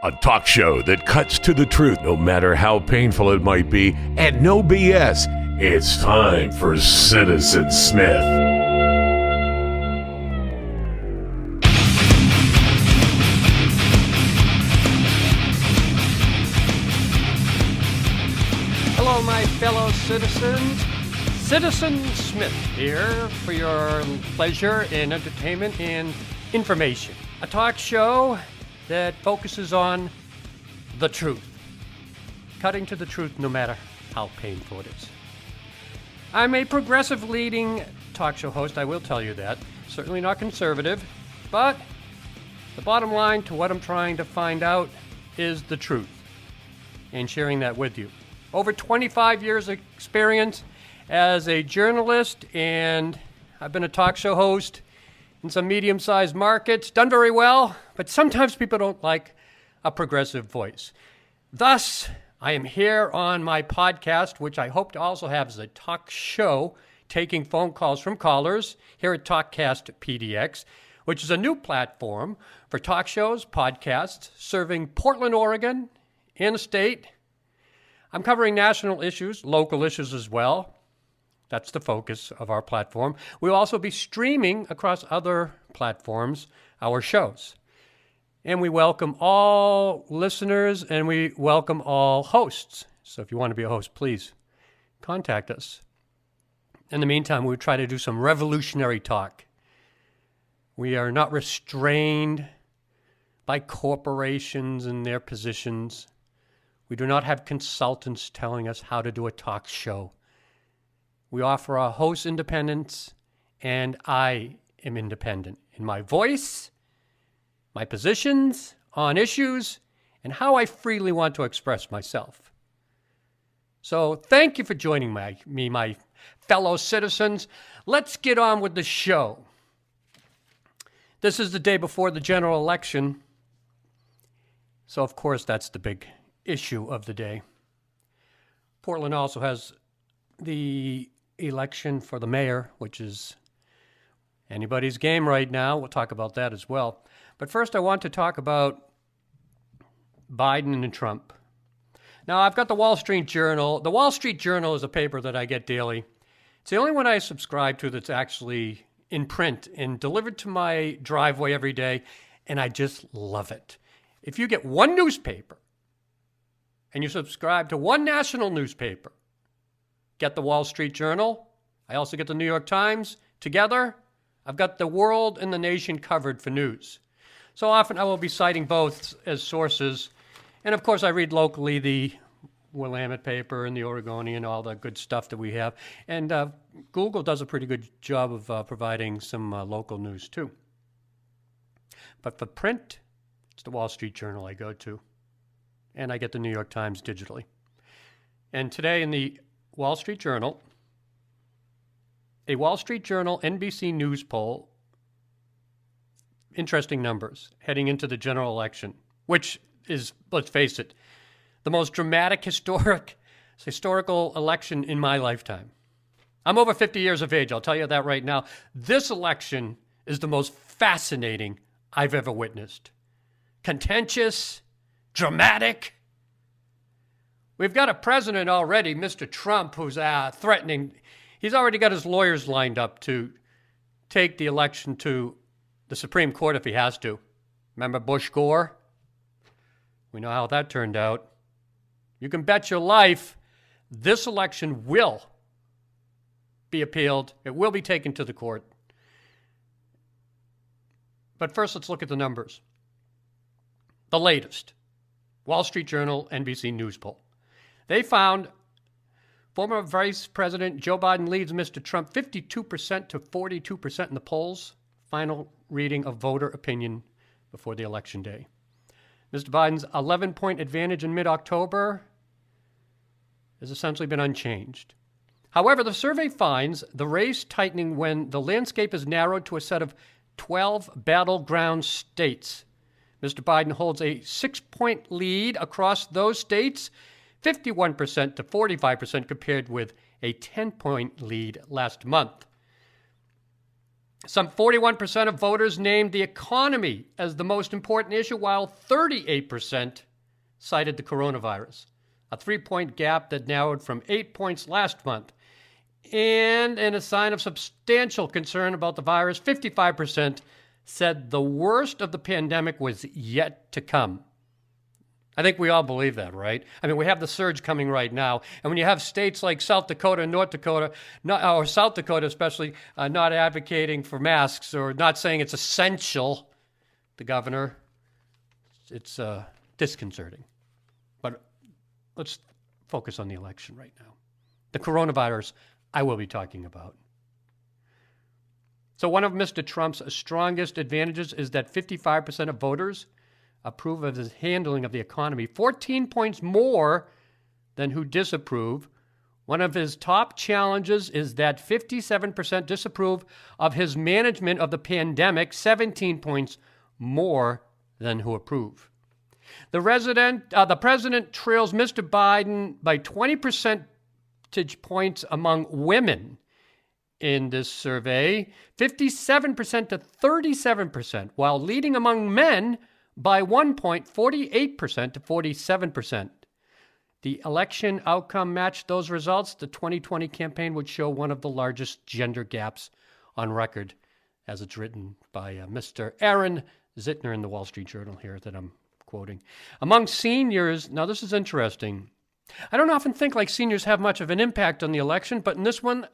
A talk show that cuts to the truth no matter how painful it might be, and no BS. It's time for Citizen Smith. Hello, my fellow citizens. Citizen Smith here for your pleasure and entertainment and information. A talk show that focuses on the truth. Cutting to the truth no matter how painful it is. I'm a progressive leading talk show host, I will tell you that. Certainly not conservative, but the bottom line to what I'm trying to find out is the truth and sharing that with you. Over 25 years of experience as a journalist, and I've been a talk show host in some medium-sized markets, done very well, but sometimes people don't like a progressive voice. Thus, I am here on my podcast, which I hope to also have as a talk show, taking phone calls from callers here at TalkCast PDX, which is a new platform for talk shows, podcasts, serving Portland, Oregon, and the state. I'm covering national issues, local issues as well. That's the focus of our platform. We'll also be streaming across other platforms our shows. And we welcome all listeners and we welcome all hosts. So if you want to be a host, please contact us. In the meantime, we try to do some revolutionary talk. We are not restrained by corporations and their positions. We do not have consultants telling us how to do a talk show. We offer a host independence, and I am independent in my voice, my positions on issues, and how I freely want to express myself. So thank you for joining me, my fellow citizens. Let's get on with the show. This is the day before the general election, so of course that's the big issue of the day. Portland also has the election for the mayor, which is anybody's game right now. We'll talk about that as well. But first, I want to talk about Biden and Trump. Now, I've got the Wall Street Journal. The Wall Street Journal is a paper that I get daily. It's the only one I subscribe to that's actually in print and delivered to my driveway every day, and I just love it. If you get one newspaper and you subscribe to one national newspaper, get the Wall Street Journal. I also get the New York Times. Together, I've got the world and the nation covered for news. So often I will be citing both as sources. And of course, I read locally the Willamette paper and the Oregonian, all the good stuff that we have. And Google does a pretty good job of providing some local news too. But for print, it's the Wall Street Journal I go to. And I get the New York Times digitally. And today in the Wall Street Journal, a Wall Street Journal NBC News poll, interesting numbers heading into the general election, which is, let's face it, the most dramatic historical election in my lifetime. I'm over 50 years of age, I'll tell you that right now. This election is the most fascinating I've ever witnessed. Contentious, dramatic. We've got a president already, Mr. Trump, who's threatening. He's already got his lawyers lined up to take the election to the Supreme Court if he has to. Remember Bush Gore? We know how that turned out. You can bet your life this election will be appealed. It will be taken to the court. But first, let's look at the numbers. The latest Wall Street Journal NBC News poll. They found former Vice President Joe Biden leads Mr. Trump 52% to 42% in the polls. Final reading of voter opinion before the election day. Mr. Biden's 11-point advantage in mid-October has essentially been unchanged. However, the survey finds the race tightening when the landscape is narrowed to a set of 12 battleground states. Mr. Biden holds a 6-point lead across those states, 51% to 45% compared with a 10-point lead last month. Some 41% of voters named the economy as the most important issue, while 38% cited the coronavirus, a 3-point gap that narrowed from 8 points last month. And in a sign of substantial concern about the virus, 55% said the worst of the pandemic was yet to come. I think we all believe that, right? I mean, we have the surge coming right now. And when you have states like South Dakota and North Dakota, or South Dakota especially, not advocating for masks or not saying it's essential, the governor, it's disconcerting. But let's focus on the election right now. The coronavirus I will be talking about. So one of Mr. Trump's strongest advantages is that 55% of voters approve of his handling of the economy, 14 points more than who disapprove. One of his top challenges is that 57% disapprove of his management of the pandemic, 17 points more than who approve. The president trails Mr. Biden by 20 percentage points among women in this survey, 57% to 37%, while leading among men by 1 point, 48% to 47%. The election outcome matched those results. The 2020 campaign would show one of the largest gender gaps on record, as it's written by Mr. Aaron Zitner in the Wall Street Journal here that I'm quoting. Among seniors, now this is interesting. I don't often think like seniors have much of an impact on the election, but in this one,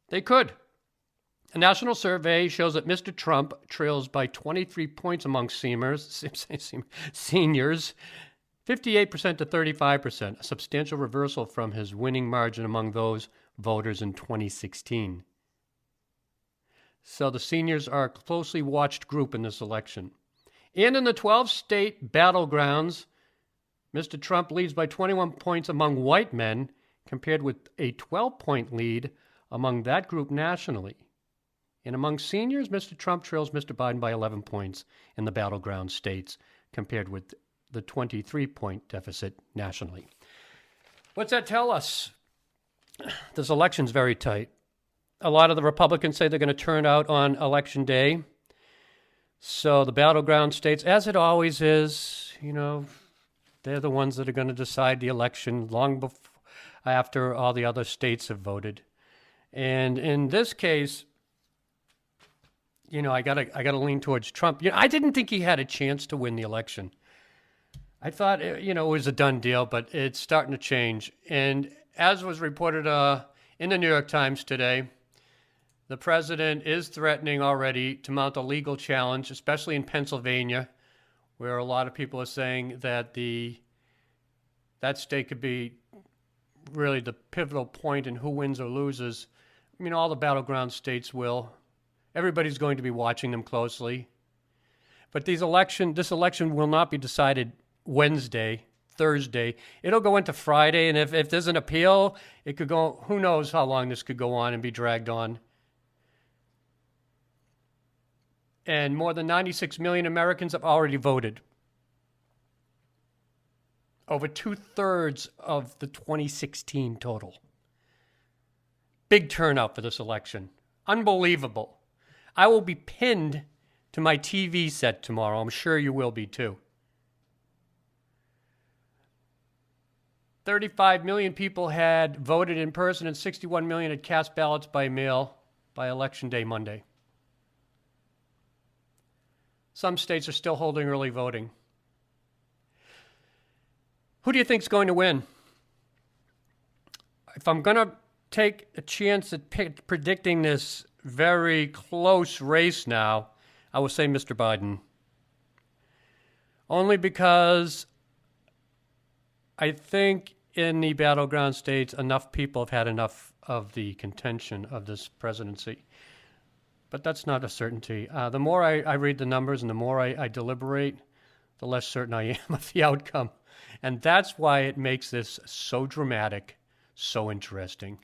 they could. A national survey shows that Mr. Trump trails by 23 points among seniors, 58% to 35%, a substantial reversal from his winning margin among those voters in 2016. So the seniors are a closely watched group in this election. And in the 12-state battlegrounds, Mr. Trump leads by 21 points among white men, compared with a 12-point lead among that group nationally. And among seniors, Mr. Trump trails Mr. Biden by 11 points in the battleground states, compared with the 23-point deficit nationally. What's that tell us? This election's very tight. A lot of the Republicans say they're going to turn out on Election Day. So the battleground states, as it always is, they're the ones that are going to decide the election long before, after all the other states have voted. And in this case, I gotta lean towards Trump. I didn't think he had a chance to win the election. I thought, it was a done deal, but it's starting to change. And as was reported in the New York Times today, the president is threatening already to mount a legal challenge, especially in Pennsylvania, where a lot of people are saying that that state could be really the pivotal point in who wins or loses. All the battleground states will. Everybody's going to be watching them closely. But this election will not be decided Wednesday, Thursday. It'll go into Friday, and if there's an appeal, it could go, who knows how long this could go on and be dragged on. And more than 96 million Americans have already voted. Over 2/3 of the 2016 total. Big turnout for this election. Unbelievable. I will be pinned to my TV set tomorrow. I'm sure you will be too. 35 million people had voted in person and 61 million had cast ballots by mail by Election Day Monday. Some states are still holding early voting. Who do you think is going to win? If I'm going to take a chance at predicting this very close race now, I will say Mr. Biden. Only because I think in the battleground states, enough people have had enough of the contention of this presidency. But that's not a certainty. The more I read the numbers and the more I deliberate, the less certain I am of the outcome. And that's why it makes this so dramatic, so interesting.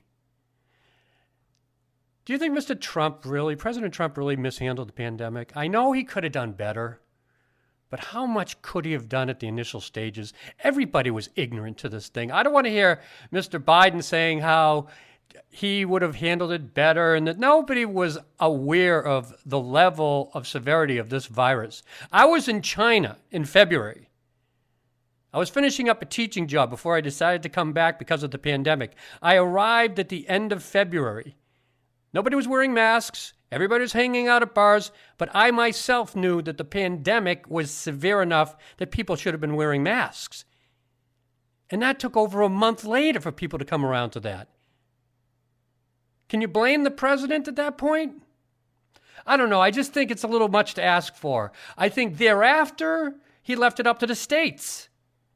Do you think President Trump really mishandled the pandemic? I know he could have done better, but how much could he have done at the initial stages? Everybody was ignorant to this thing. I don't want to hear Mr. Biden saying how he would have handled it better, and that nobody was aware of the level of severity of this virus. I was in China in February. I was finishing up a teaching job before I decided to come back because of the pandemic. I arrived at the end of February. Nobody was wearing masks. Everybody was hanging out at bars. But I myself knew that the pandemic was severe enough that people should have been wearing masks. And that took over a month later for people to come around to that. Can you blame the president at that point? I don't know. I just think it's a little much to ask for. I think thereafter, he left it up to the states.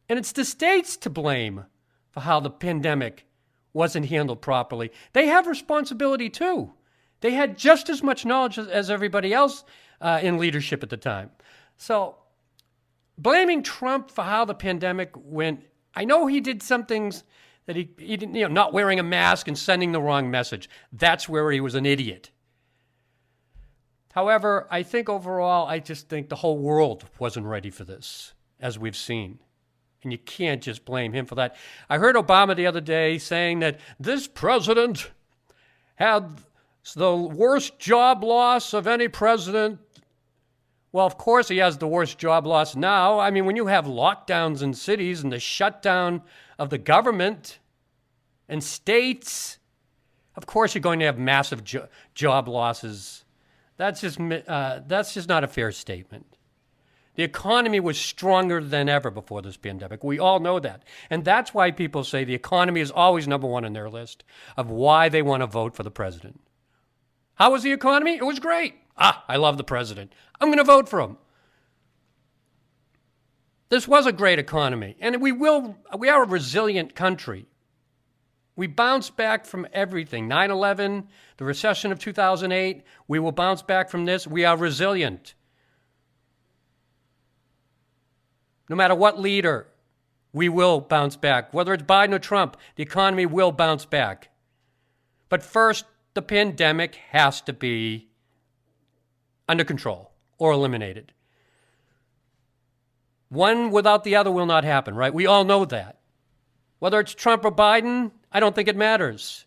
And it's the states to blame for how the pandemic wasn't handled properly. They have responsibility too. They had just as much knowledge as everybody else in leadership at the time. So blaming Trump for how the pandemic went, I know he did some things that he didn't, not wearing a mask and sending the wrong message. That's where he was an idiot. However, I think overall, I just think the whole world wasn't ready for this, as we've seen. And you can't just blame him for that. I heard Obama the other day saying that this president had the worst job loss of any president. Well, of course he has the worst job loss now. I mean, when you have lockdowns in cities and the shutdown of the government and states, of course you're going to have massive job losses. That's just not a fair statement. The economy was stronger than ever before this pandemic. We all know that. And that's why people say the economy is always number one on their list of why they want to vote for the president. How was the economy? It was great. I love the president. I'm going to vote for him. This was a great economy. And we are a resilient country. We bounced back from everything. 9/11, the recession of 2008, we will bounce back from this. We are resilient. No matter what leader, we will bounce back. Whether it's Biden or Trump, the economy will bounce back. But first, the pandemic has to be under control or eliminated. One without the other will not happen, right? We all know that. Whether it's Trump or Biden, I don't think it matters.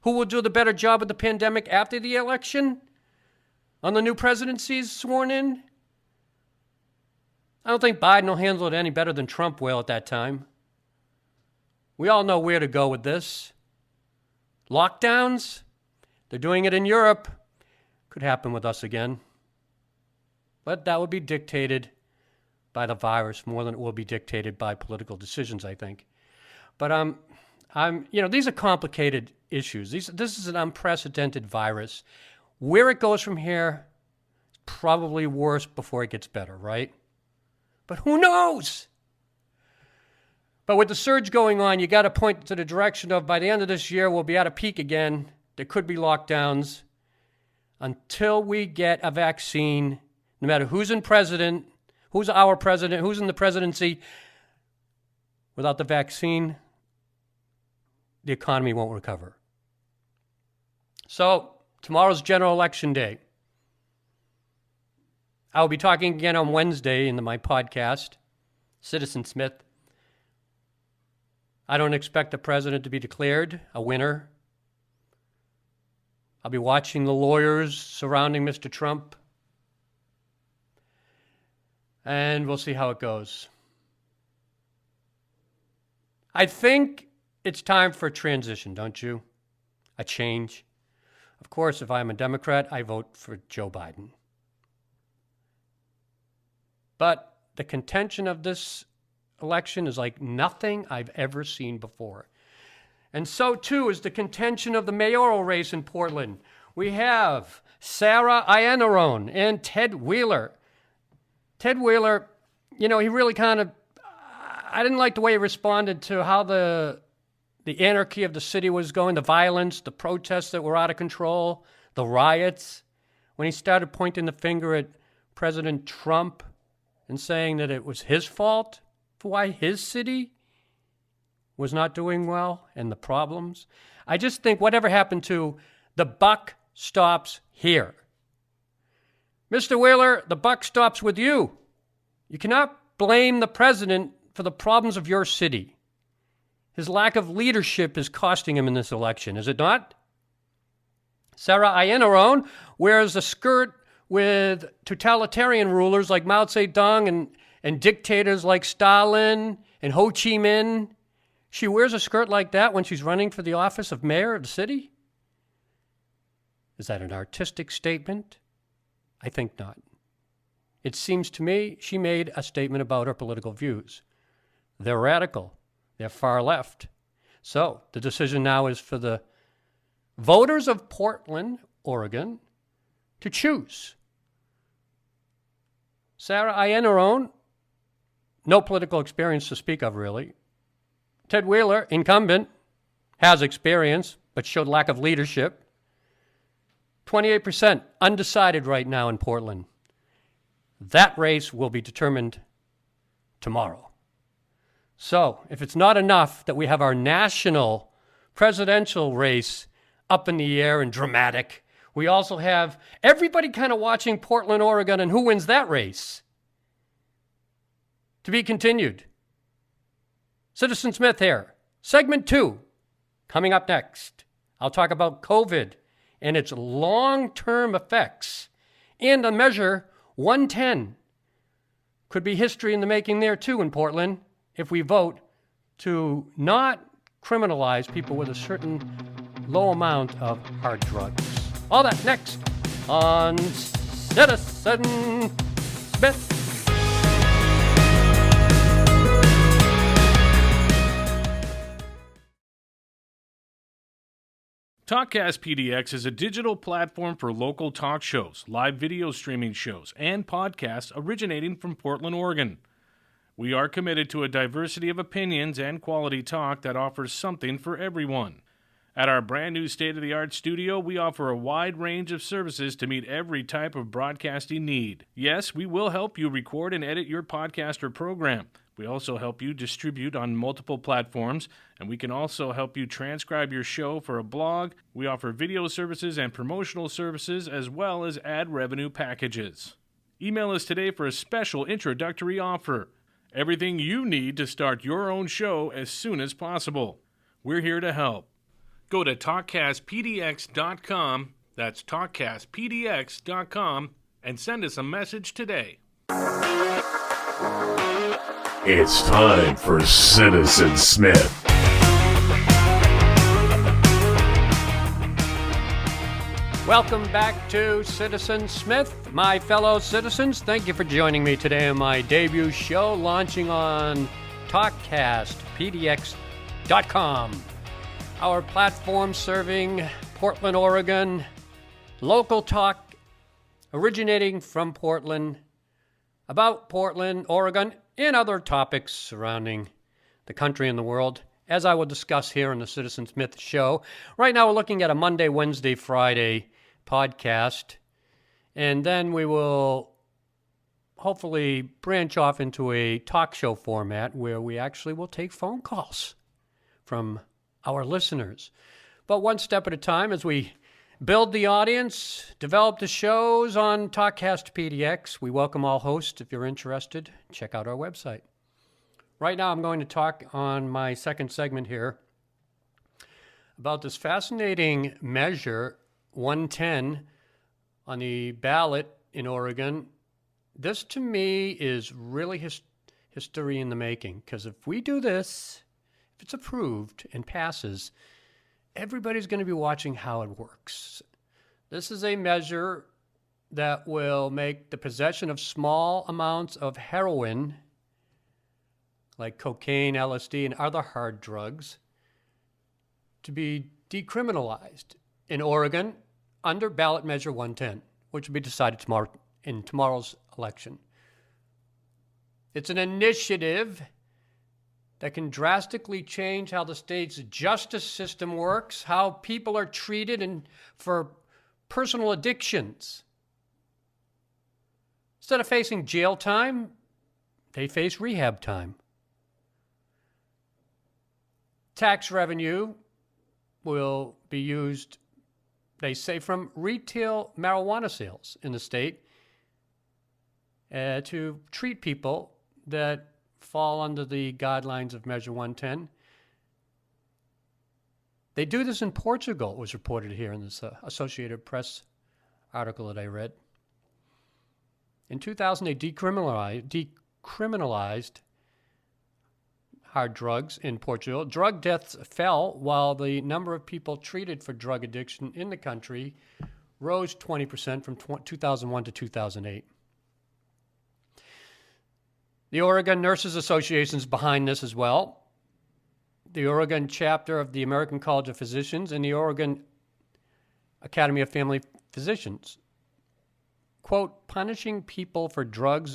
Who will do the better job of the pandemic after the election? On the new presidencies sworn in? I don't think Biden will handle it any better than Trump will at that time. We all know where to go with this. Lockdowns, they're doing it in Europe. Could happen with us again. But that would be dictated by the virus more than it will be dictated by political decisions, I think. But these are complicated issues. This is an unprecedented virus. Where it goes from here, it's probably worse before it gets better, right? But who knows? But with the surge going on, you got to point to the direction of by the end of this year, we'll be at a peak again. There could be lockdowns until we get a vaccine, no matter who's in president, who's our president, who's in the presidency. Without the vaccine, the economy won't recover. So tomorrow's general election day. I'll be talking again on Wednesday in my podcast, Citizen Smith. I don't expect the president to be declared a winner. I'll be watching the lawyers surrounding Mr. Trump. And we'll see how it goes. I think it's time for a transition, don't you? A change. Of course, if I'm a Democrat, I vote for Joe Biden. But the contention of this election is like nothing I've ever seen before. And so, too, is the contention of the mayoral race in Portland. We have Sarah Iannarone and Ted Wheeler. Ted Wheeler, he really I didn't like the way he responded to how the anarchy of the city was going, the violence, the protests that were out of control, the riots. When he started pointing the finger at President Trump and saying that it was his fault for why his city was not doing well and the problems. I just think whatever happened to the buck stops here. Mr. Wheeler, the buck stops with you. You cannot blame the president for the problems of your city. His lack of leadership is costing him in this election, is it not? Sarah Iannarone wears a skirt with totalitarian rulers like Mao Zedong and dictators like Stalin and Ho Chi Minh. She wears a skirt like that when she's running for the office of mayor of the city? Is that an artistic statement? I think not. It seems to me she made a statement about her political views. They're radical. They're far left. So the decision now is for the voters of Portland, Oregon, to choose. Sarah Iannarone, no political experience to speak of, really. Ted Wheeler, incumbent, has experience, but showed lack of leadership. 28% undecided right now in Portland. That race will be determined tomorrow. So, if it's not enough that we have our national presidential race up in the air and dramatic, we also have everybody kind of watching Portland, Oregon, and who wins that race. To be continued. Citizen Smith here. Segment 2, coming up next. I'll talk about COVID and its long-term effects. And a measure 110 could be history in the making there too in Portland if we vote to not criminalize people with a certain low amount of hard drugs. All that next on Citizen Smith. TalkCast PDX is a digital platform for local talk shows, live video streaming shows, and podcasts originating from Portland, Oregon. We are committed to a diversity of opinions and quality talk that offers something for everyone. At our brand new state-of-the-art studio, we offer a wide range of services to meet every type of broadcasting need. Yes, we will help you record and edit your podcast or program. We also help you distribute on multiple platforms, and we can also help you transcribe your show for a blog. We offer video services and promotional services, as well as ad revenue packages. Email us today for a special introductory offer. Everything you need to start your own show as soon as possible. We're here to help. Go to TalkCastPDX.com, that's TalkCastPDX.com, and send us a message today. It's time for Citizen Smith. Welcome back to Citizen Smith. My fellow citizens, thank you for joining me today on my debut show launching on TalkCastPDX.com. Our platform serving Portland, Oregon, local talk originating from Portland, about Portland, Oregon, and other topics surrounding the country and the world, as I will discuss here on the Citizen Smith Show. Right now we're looking at a Monday, Wednesday, Friday podcast, and then we will hopefully branch off into a talk show format where we actually will take phone calls from our listeners. But one step at a time as we build the audience, develop the shows on TalkCast PDX. We welcome all hosts. If you're interested, check out our website. Right now I'm going to talk on my second segment here about this fascinating measure 110 on the ballot in Oregon. This to me is really history in the making, because if we do this, if it's approved and passes, everybody's going to be watching how it works. This is a measure that will make the possession of small amounts of heroin, like cocaine, LSD, and other hard drugs, to be decriminalized in Oregon under ballot measure 110, which will be decided tomorrow in tomorrow's election. It's an initiative that can drastically change how the state's justice system works, how people are treated and for personal addictions. Instead of facing jail time, they face rehab time. Tax revenue will be used, they say, from retail marijuana sales in the state to treat people that fall under the guidelines of Measure 110 They do this in Portugal, it was reported here in this Associated Press article that I read. In 2000, they decriminalized hard drugs in Portugal. Drug deaths fell while the number of people treated for drug addiction in the country rose 20% from 2001 to 2008. The Oregon Nurses Association is behind this as well. The Oregon chapter of the American College of Physicians and the Oregon Academy of Family Physicians. Quote, punishing people for drug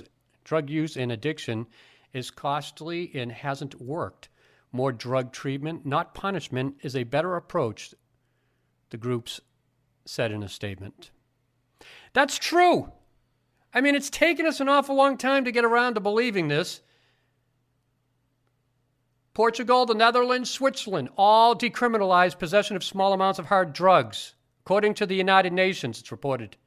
use and addiction is costly and hasn't worked. More drug treatment, not punishment, is a better approach, the groups said in a statement. That's true. I mean, it's taken us an awful long time to get around to believing this. Portugal, the Netherlands, Switzerland all decriminalized possession of small amounts of hard drugs. According to the United Nations, it's reported.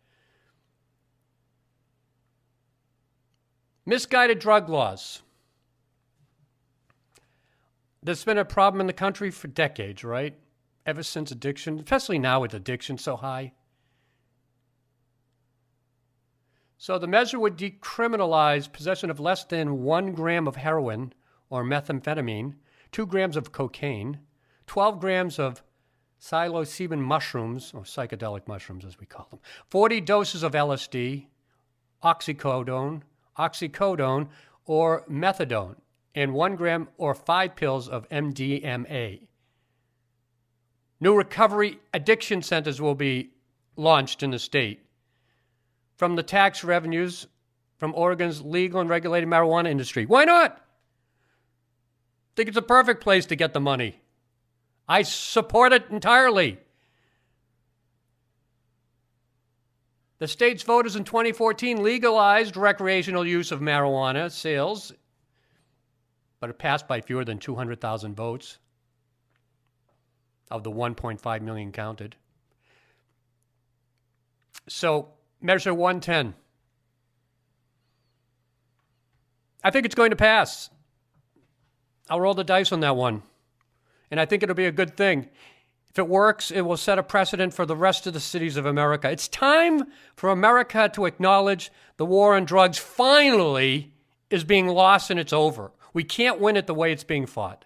Misguided drug laws. There's been a problem in the country for decades, right? Ever since addiction, especially now with addiction so high. So the measure would decriminalize possession of less than 1 gram of heroin or methamphetamine, 2 grams of cocaine, 12 grams of psilocybin mushrooms, or psychedelic mushrooms as we call them, 40 doses of LSD, oxycodone, or methadone, and 1 gram or 5 pills of MDMA. New recovery addiction centers will be launched in the state. From the tax revenues from Oregon's legal and regulated marijuana industry. Why not? I think it's a perfect place to get the money. I support it entirely. The state's voters in 2014 legalized recreational use of marijuana sales, but it passed by fewer than 200,000 votes of the 1.5 million counted. So, Measure 110. I think it's going to pass. I'll roll the dice on that one. And I think it'll be a good thing. If it works, it will set a precedent for the rest of the cities of America. It's time for America to acknowledge the war on drugs finally is being lost and it's over. We can't win it the way it's being fought.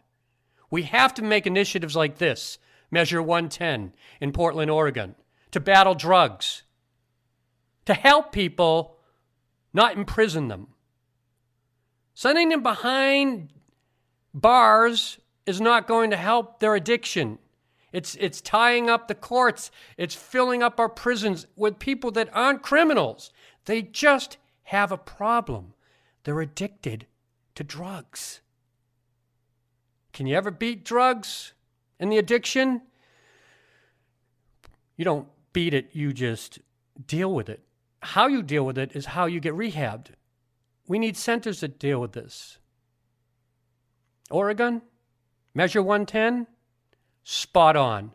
We have to make initiatives like this, Measure 110 in Portland, Oregon, to battle drugs, to help people, not imprison them. Sending them behind bars is not going to help their addiction. It's tying up the courts. It's filling up our prisons with people that aren't criminals. They just have a problem. They're addicted to drugs. Can you ever beat drugs and the addiction? You don't beat it, you just deal with it. How you deal with it is how you get rehabbed. We need centers that deal with this. Oregon, Measure 110, spot on.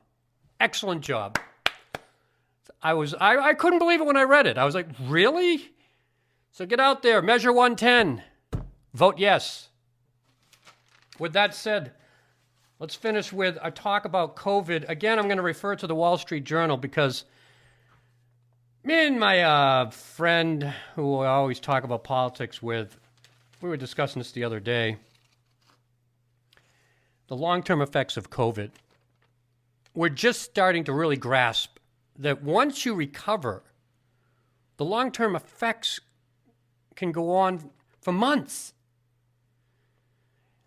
Excellent job. I couldn't believe it when I read it. I was like, really? So get out there, Measure 110. Vote yes. With that said, let's finish with a talk about COVID. Again, I'm going to refer to the Wall Street Journal because me and my friend who I always talk about politics with, we were discussing this the other day. The long-term effects of COVID. We're just starting to really grasp that once you recover, the long-term effects can go on for months.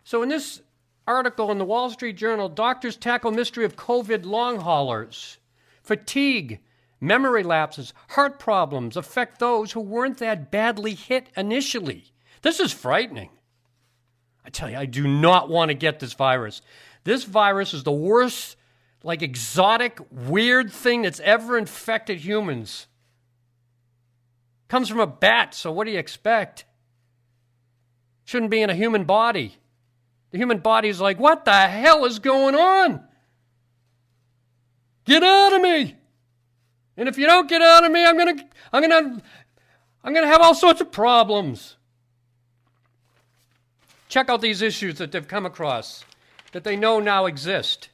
So in this article in the Wall Street Journal, doctors tackle mystery of COVID long haulers. Fatigue, memory lapses, heart problems affect those who weren't that badly hit initially. This is frightening. I tell you, I do not want to get this virus. This virus is the worst, exotic, weird thing that's ever infected humans. Comes from a bat, so what do you expect? Shouldn't be in a human body. The human body is like, what the hell is going on? Get out of me! And if you don't get out of me, I'm gonna have all sorts of problems. Check out these issues that they've come across, that they know now exist.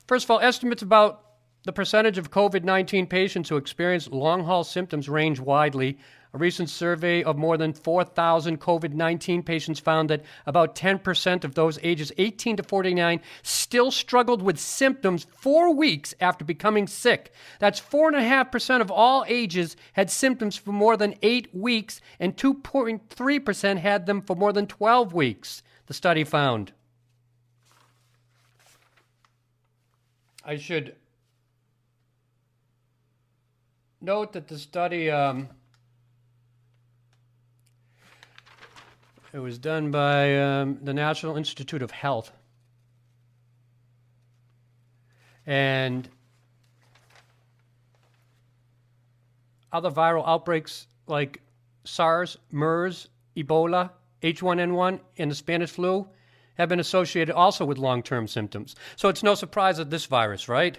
First of all, estimates about the percentage of COVID-19 patients who experience long-haul symptoms range widely. A recent survey of more than 4,000 COVID-19 patients found that about 10% of those ages 18 to 49 still struggled with symptoms 4 weeks after becoming sick. That's 4.5% of all ages had symptoms for more than 8 weeks, and 2.3% had them for more than 12 weeks, the study found. I should note that the study, it was done by the National Institute of Health. And other viral outbreaks like SARS, MERS, Ebola, H1N1, and the Spanish flu have been associated also with long-term symptoms. So it's no surprise that this virus, right?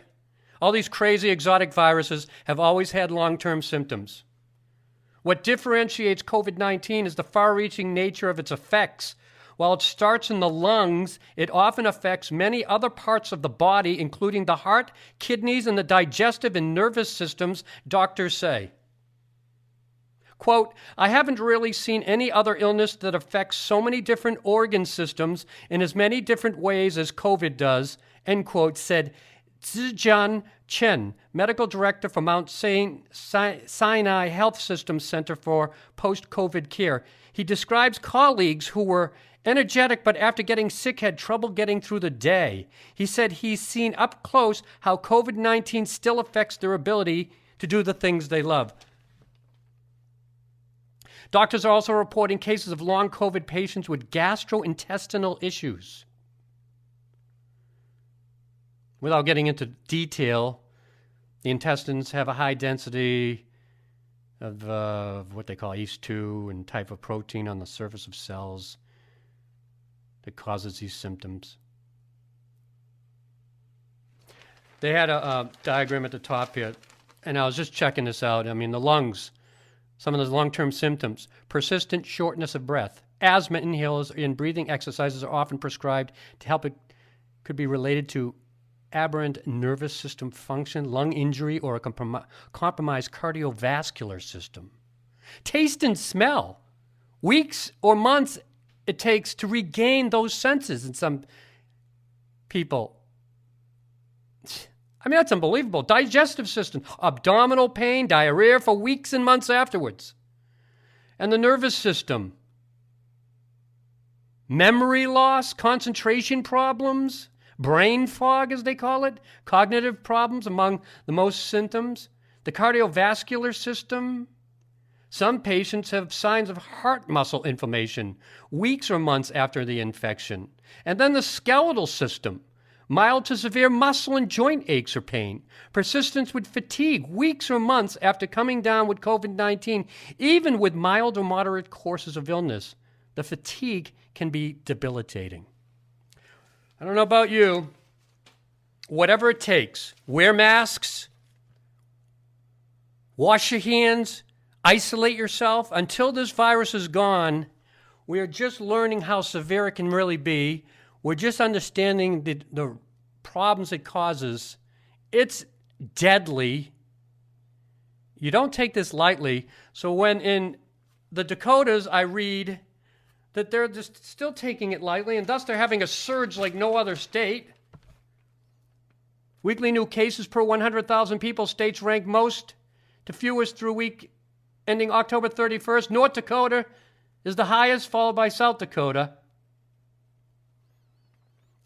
All these crazy exotic viruses have always had long-term symptoms. What differentiates COVID-19 is the far-reaching nature of its effects. While it starts in the lungs, it often affects many other parts of the body, including the heart, kidneys, and the digestive and nervous systems, doctors say. Quote, I haven't really seen any other illness that affects so many different organ systems in as many different ways as COVID does, end quote, said Zijian Chen, medical director for Mount Sinai Health System Center for Post-COVID Care. He describes colleagues who were energetic but after getting sick had trouble getting through the day. He said he's seen up close how COVID-19 still affects their ability to do the things they love. Doctors are also reporting cases of long COVID patients with gastrointestinal issues. Without getting into detail, the intestines have a high density of what they call ACE2 and type of protein on the surface of cells that causes these symptoms. They had a diagram at the top here, and I was just checking this out. I mean, the lungs, some of the long-term symptoms, persistent shortness of breath, asthma inhalers and breathing exercises are often prescribed to help. It could be related to aberrant nervous system function, lung injury, or a compromised cardiovascular system. Taste and smell. Weeks or months it takes to regain those senses in some people. I mean, that's unbelievable. Digestive system, abdominal pain, diarrhea for weeks and months afterwards. And the nervous system. Memory loss, concentration problems, brain fog, as they call it, cognitive problems among the most symptoms. The cardiovascular system. Some patients have signs of heart muscle inflammation weeks or months after the infection. And then the skeletal system. Mild to severe muscle and joint aches or pain. Persistence with fatigue weeks or months after coming down with COVID-19. Even with mild or moderate courses of illness, the fatigue can be debilitating. I don't know about you. Whatever it takes, wear masks, wash your hands, isolate yourself. Until this virus is gone, we are just learning how severe it can really be. We're just understanding the problems it causes. It's deadly. You don't take this lightly. So when in the Dakotas I read that they're just still taking it lightly, and thus they're having a surge like no other state. Weekly new cases per 100,000 people, states rank most to fewest through week ending October 31st. North Dakota is the highest, followed by South Dakota.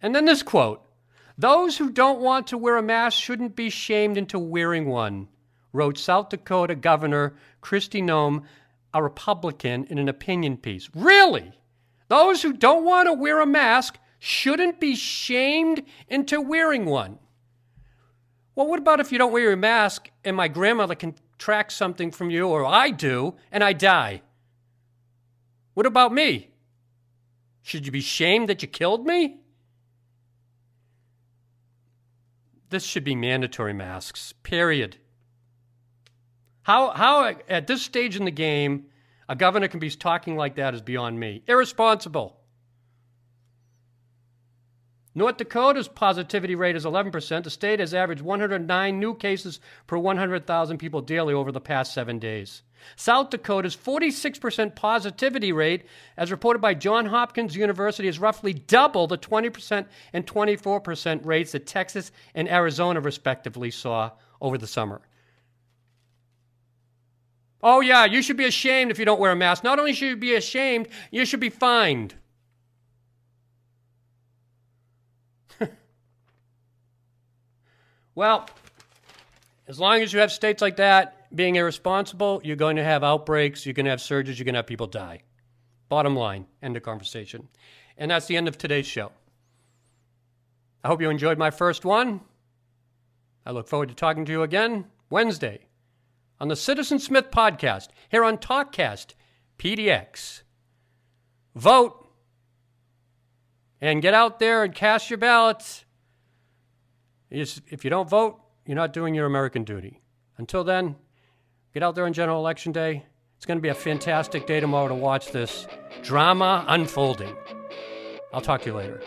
And then this quote, those who don't want to wear a mask shouldn't be shamed into wearing one, wrote South Dakota Governor Kristi Noem, a Republican, in an opinion piece. Really? Those who don't want to wear a mask shouldn't be shamed into wearing one. Well, what about if you don't wear your mask and my grandmother contracts something from you, or I do, and I die? What about me? Should you be shamed that you killed me? This should be mandatory masks, period. How at this stage in the game, a governor can be talking like that is beyond me. Irresponsible. North Dakota's positivity rate is 11%. The state has averaged 109 new cases per 100,000 people daily over the past 7 days. South Dakota's 46% positivity rate, as reported by Johns Hopkins University, is roughly double the 20% and 24% rates that Texas and Arizona respectively saw over the summer. Oh yeah, you should be ashamed if you don't wear a mask. Not only should you be ashamed, you should be fined. Well, as long as you have states like that being irresponsible, you're going to have outbreaks, you're going to have surges, you're going to have people die. Bottom line, end of conversation. And that's the end of today's show. I hope you enjoyed my first one. I look forward to talking to you again Wednesday on the Citizen Smith podcast here on TalkCast PDX. Vote and get out there and cast your ballots. If you don't vote, you're not doing your American duty. Until then, get out there on General Election Day. It's going to be a fantastic day tomorrow to watch this drama unfolding. I'll talk to you later.